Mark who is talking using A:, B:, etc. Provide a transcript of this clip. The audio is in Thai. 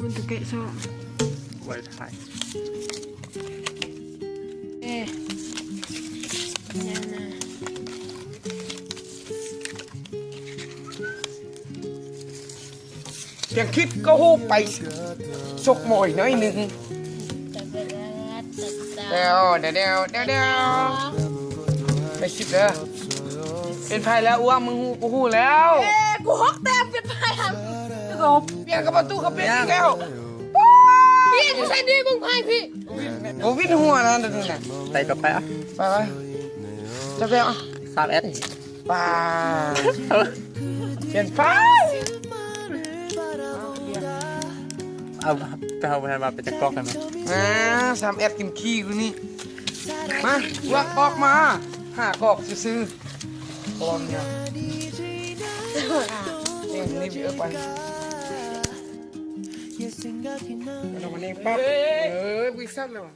A: มันจะเกะโซ่
B: ไว้ถ่าย
A: เอ๊ะยังนะ
C: เพียงคิดก็หูไปสกหมอยน้อยหนึ่งเดี๋ยวไปสิบเด้อเป็นไพ่แล้วอ้วงมึงหูกูหูแล้ว
A: เอ๊ะกูฮอกแต้มเป็นไพ่ครับ
C: เปลี่ยนกับประตูเขาเปลี่ยนอีกแล้ว
A: พี่กูใส่ดีมึงไพ่พี่
C: กูวิ่งหัวนะเดี๋ยวนี้นะ
B: ไต่ต่อไปอ่ะ
C: ไปจะไปอ่ะ
B: 3S
C: ไปเปลี่ยนไพ่
B: เอาไปเอาไปมาเป็นตะกร้อกันไหม
C: 3S กินขี้กูนี่มาวักออกมาหากอกซื้อๆปอมเนี่ยนี่พี่เอิร์กไปเรามาเองปั๊บวิซับเลยวะ